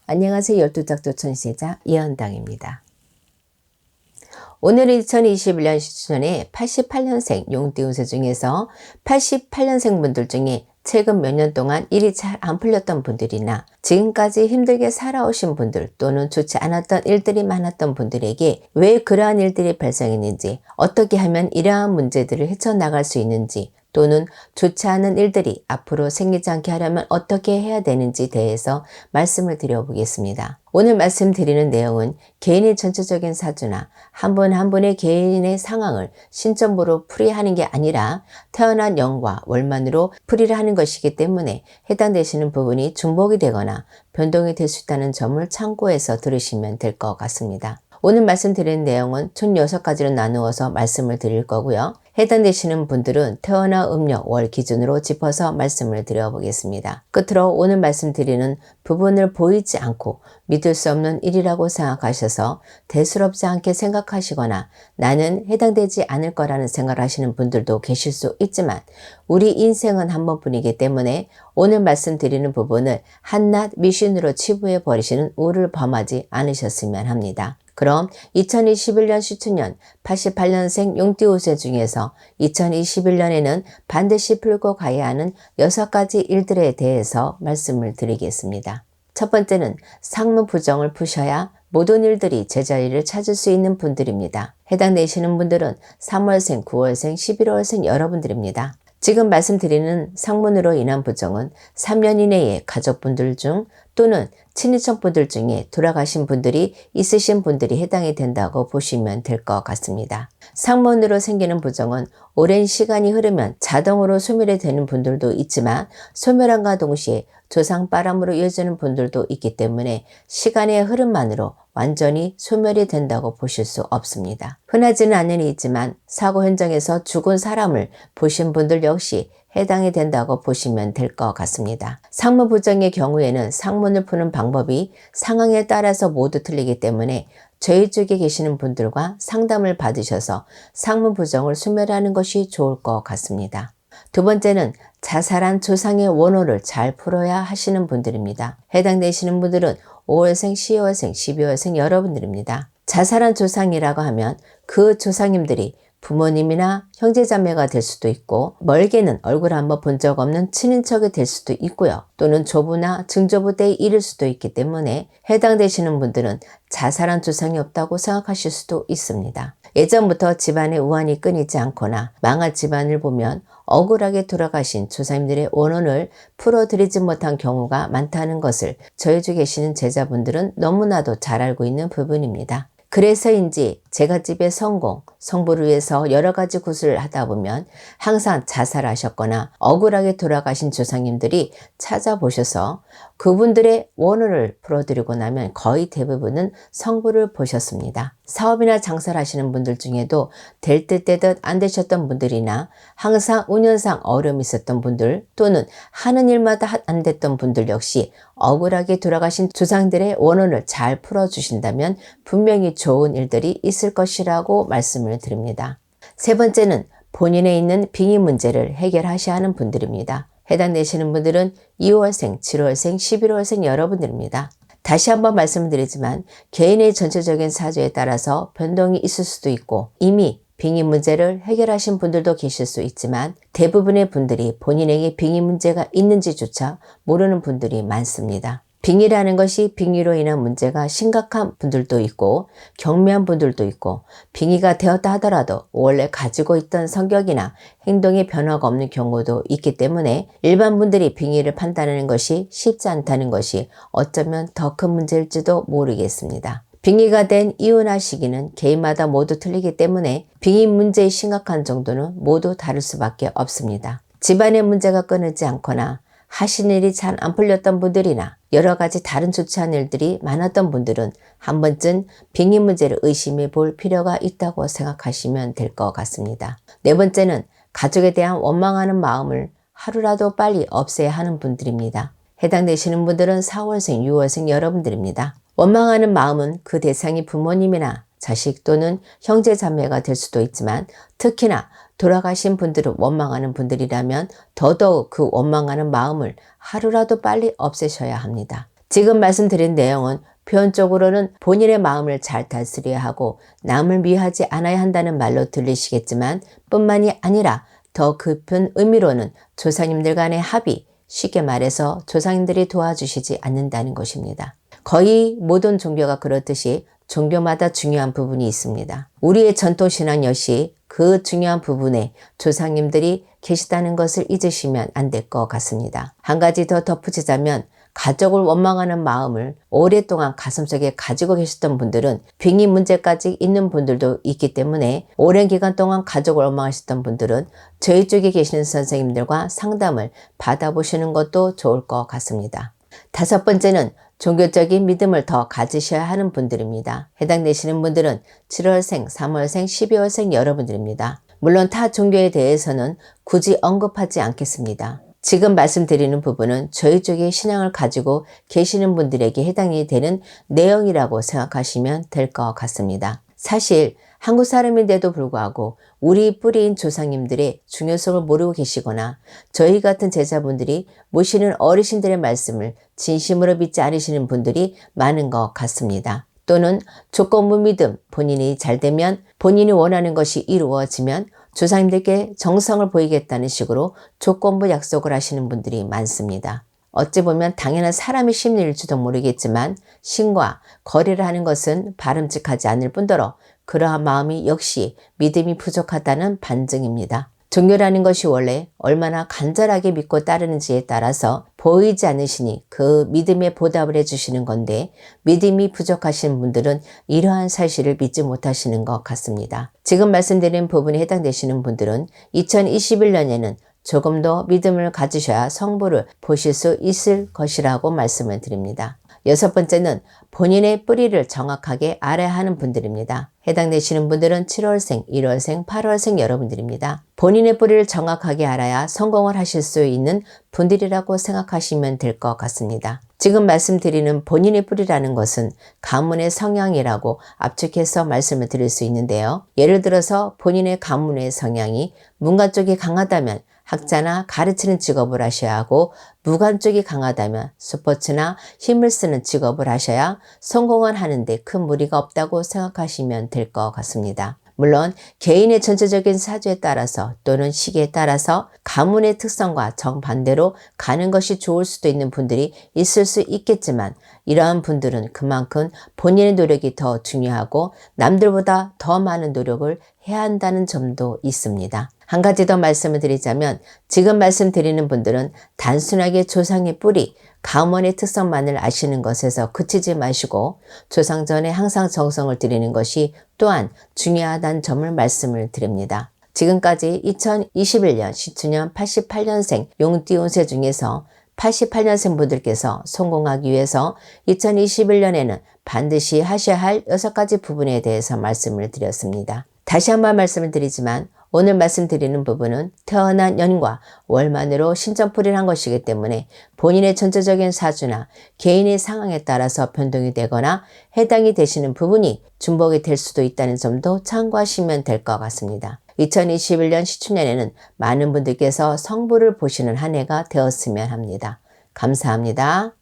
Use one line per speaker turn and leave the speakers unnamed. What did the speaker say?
안녕하세요. 12작도 천시자 이현당입니다. 오늘은 2021년 시춘에 88년생 용띠운세 중에서 88년생 분들 중에 최근 몇 년 동안 일이 잘 안 풀렸던 분들이나 지금까지 힘들게 살아오신 분들 또는 좋지 않았던 일들이 많았던 분들에게 왜 그러한 일들이 발생했는지, 어떻게 하면 이러한 문제들을 헤쳐나갈 수 있는지, 또는 좋지 않은 일들이 앞으로 생기지 않게 하려면 어떻게 해야 되는지 대해서 말씀을 드려보겠습니다. 오늘 말씀드리는 내용은 개인의 전체적인 사주나 한 분 한 분의 개인의 상황을 신점으로 풀이하는 게 아니라 태어난 연과 월만으로 풀이를 하는 것이기 때문에 해당되시는 부분이 중복이 되거나 변동이 될 수 있다는 점을 참고해서 들으시면 될 것 같습니다. 오늘 말씀드리는 내용은 총 6가지로 나누어서 말씀을 드릴 거고요. 해당되시는 분들은 태어나 음력 월 기준으로 짚어서 말씀을 드려보겠습니다. 끝으로 오늘 말씀드리는 부분을 보이지 않고 믿을 수 없는 일이라고 생각하셔서 대수롭지 않게 생각하시거나 나는 해당되지 않을 거라는 생각을 하시는 분들도 계실 수 있지만 우리 인생은 한 번뿐이기 때문에 오늘 말씀드리는 부분을 한낱 미신으로 치부해 버리시는 우를 범하지 않으셨으면 합니다. 그럼 2021년 시춘년 88년생 용띠우세 중에서 2021년에는 반드시 풀고 가야 하는 6가지 일들에 대해서 말씀을 드리겠습니다. 첫 번째는 상무 부정을 푸셔야 모든 일들이 제자리를 찾을 수 있는 분들입니다. 해당되시는 분들은 3월생, 9월생, 11월생 여러분들입니다. 지금 말씀드리는 상문으로 인한 부정은 3년 이내에 가족분들 중 또는 친인척분들 중에 돌아가신 분들이 있으신 분들이 해당이 된다고 보시면 될 것 같습니다. 상문으로 생기는 부정은 오랜 시간이 흐르면 자동으로 소멸이 되는 분들도 있지만 소멸함과 동시에 조상바람으로 이어지는 분들도 있기 때문에 시간의 흐름만으로 완전히 소멸이 된다고 보실 수 없습니다. 흔하지는 않은 일이지만 사고 현장에서 죽은 사람을 보신 분들 역시 해당이 된다고 보시면 될 것 같습니다. 상문 부정의 경우에는 상문을 푸는 방법이 상황에 따라서 모두 틀리기 때문에 저희 쪽에 계시는 분들과 상담을 받으셔서 상문 부정을 소멸하는 것이 좋을 것 같습니다. 두 번째는 자살한 조상의 원호를 잘 풀어야 하시는 분들입니다. 해당되시는 분들은 5월생, 10월생, 12월생 여러분들입니다. 자살한 조상이라고 하면 그 조상님들이 부모님이나 형제자매가 될 수도 있고 멀게는 얼굴 한번 본 적 없는 친인척이 될 수도 있고요. 또는 조부나 증조부 때의 일일 수도 있기 때문에 해당되시는 분들은 자살한 조상이 없다고 생각하실 수도 있습니다. 예전부터 집안에 우환이 끊이지 않거나 망할 집안을 보면 억울하게 돌아가신 조상님들의 원혼을 풀어드리지 못한 경우가 많다는 것을 저희 주 계시는 제자분들은 너무나도 잘 알고 있는 부분입니다. 그래서인지 제가 집의 성공, 성부를 위해서 여러 가지 구슬을 하다 보면 항상 자살하셨거나 억울하게 돌아가신 조상님들이 찾아보셔서 그분들의 원혼을 풀어드리고 나면 거의 대부분은 성부를 보셨습니다. 사업이나 장사를 하시는 분들 중에도 될 듯 되듯 안 되셨던 분들이나 항상 운연상 어려움이 있었던 분들 또는 하는 일마다 안 됐던 분들 역시 억울하게 돌아가신 조상들의 원혼을 잘 풀어주신다면 분명히 좋은 일들이 있을 것이라고 말씀을 드립니다. 세 번째는 본인에 있는 빙의 문제를 해결하셔야 하는 분들입니다. 해당되시는 분들은 2월생, 7월생, 11월생 여러분들입니다. 다시 한번 말씀드리지만 개인의 전체적인 사주에 따라서 변동이 있을 수도 있고 이미 빙의 문제를 해결하신 분들도 계실 수 있지만 대부분의 분들이 본인에게 빙의 문제가 있는지조차 모르는 분들이 많습니다. 빙의라는 것이 빙의로 인한 문제가 심각한 분들도 있고 경미한 분들도 있고 빙의가 되었다 하더라도 원래 가지고 있던 성격이나 행동에 변화가 없는 경우도 있기 때문에 일반 분들이 빙의를 판단하는 것이 쉽지 않다는 것이 어쩌면 더 큰 문제일지도 모르겠습니다. 빙의가 된 이유나 시기는 개인마다 모두 틀리기 때문에 빙의 문제의 심각한 정도는 모두 다를 수밖에 없습니다. 집안의 문제가 끊이지 않거나 하신 일이 잘 안 풀렸던 분들이나 여러 가지 다른 좋지 않은 일들이 많았던 분들은 한 번쯤 빙의 문제를 의심해 볼 필요가 있다고 생각하시면 될 것 같습니다. 네 번째는 가족에 대한 원망하는 마음을 하루라도 빨리 없애야 하는 분들입니다. 해당되시는 분들은 4월생, 6월생 여러분들입니다. 원망하는 마음은 그 대상이 부모님이나 자식 또는 형제 자매가 될 수도 있지만 특히나 돌아가신 분들을 원망하는 분들이라면 더더욱 그 원망하는 마음을 하루라도 빨리 없애셔야 합니다. 지금 말씀드린 내용은 표현적으로는 본인의 마음을 잘 다스려야 하고 남을 미워하지 않아야 한다는 말로 들리시겠지만 뿐만이 아니라 더 깊은 의미로는 조상님들 간의 합의, 쉽게 말해서 조상님들이 도와주시지 않는다는 것입니다. 거의 모든 종교가 그렇듯이 종교마다 중요한 부분이 있습니다. 우리의 전통신앙 역시 그 중요한 부분에 조상님들이 계시다는 것을 잊으시면 안 될 것 같습니다. 한 가지 더 덧붙이자면 가족을 원망하는 마음을 오랫동안 가슴속에 가지고 계셨던 분들은 빙의 문제까지 있는 분들도 있기 때문에 오랜 기간 동안 가족을 원망하셨던 분들은 저희 쪽에 계시는 선생님들과 상담을 받아보시는 것도 좋을 것 같습니다. 다섯 번째는 종교적인 믿음을 더 가지셔야 하는 분들입니다. 해당되시는 분들은 7월생, 3월생, 12월생 여러분들입니다. 물론 타 종교에 대해서는 굳이 언급하지 않겠습니다. 지금 말씀드리는 부분은 저희 쪽에 신앙을 가지고 계시는 분들에게 해당이 되는 내용이라고 생각하시면 될 것 같습니다. 사실 한국 사람인데도 불구하고 우리 뿌리인 조상님들의 중요성을 모르고 계시거나 저희 같은 제자분들이 모시는 어르신들의 말씀을 진심으로 믿지 않으시는 분들이 많은 것 같습니다. 또는 조건부 믿음, 본인이 잘 되면 본인이 원하는 것이 이루어지면 조상님들께 정성을 보이겠다는 식으로 조건부 약속을 하시는 분들이 많습니다. 어찌 보면 당연한 사람의 심리일지도 모르겠지만 신과 거래를 하는 것은 바람직하지 않을 뿐더러 그러한 마음이 역시 믿음이 부족하다는 반증입니다. 종교라는 것이 원래 얼마나 간절하게 믿고 따르는지에 따라서 보이지 않으시니 그 믿음에 보답을 해주시는 건데 믿음이 부족하신 분들은 이러한 사실을 믿지 못하시는 것 같습니다. 지금 말씀드린 부분에 해당되시는 분들은 2021년에는 조금 더 믿음을 가지셔야 성부를 보실 수 있을 것이라고 말씀을 드립니다. 여섯 번째는 본인의 뿌리를 정확하게 알아야 하는 분들입니다. 해당되시는 분들은 7월생, 1월생, 8월생 여러분들입니다. 본인의 뿌리를 정확하게 알아야 성공을 하실 수 있는 분들이라고 생각하시면 될 것 같습니다. 지금 말씀드리는 본인의 뿌리라는 것은 가문의 성향이라고 압축해서 말씀을 드릴 수 있는데요. 예를 들어서 본인의 가문의 성향이 문관 쪽이 강하다면 학자나 가르치는 직업을 하셔야 하고 무관 쪽이 강하다면 스포츠나 힘을 쓰는 직업을 하셔야 성공을 하는데 큰 무리가 없다고 생각하시면 될 것 같습니다. 물론 개인의 전체적인 사주에 따라서 또는 시기에 따라서 가문의 특성과 정반대로 가는 것이 좋을 수도 있는 분들이 있을 수 있겠지만 이러한 분들은 그만큼 본인의 노력이 더 중요하고 남들보다 더 많은 노력을 해야 한다는 점도 있습니다. 한 가지 더 말씀을 드리자면 지금 말씀드리는 분들은 단순하게 조상의 뿌리, 가문의 특성만을 아시는 것에서 그치지 마시고 조상전에 항상 정성을 들이는 것이 또한 중요하다는 점을 말씀을 드립니다. 지금까지 2021년 시추년 88년생 용띠 운세 중에서 88년생 분들께서 성공하기 위해서 2021년에는 반드시 하셔야 할 6가지 부분에 대해서 말씀을 드렸습니다. 다시 한번 말씀을 드리지만 오늘 말씀드리는 부분은 태어난 년과 월만으로 신점풀이를 한 것이기 때문에 본인의 전체적인 사주나 개인의 상황에 따라서 변동이 되거나 해당이 되시는 부분이 중복이 될 수도 있다는 점도 참고하시면 될 것 같습니다. 2021년 시춘년에는 많은 분들께서 성부를 보시는 한 해가 되었으면 합니다. 감사합니다.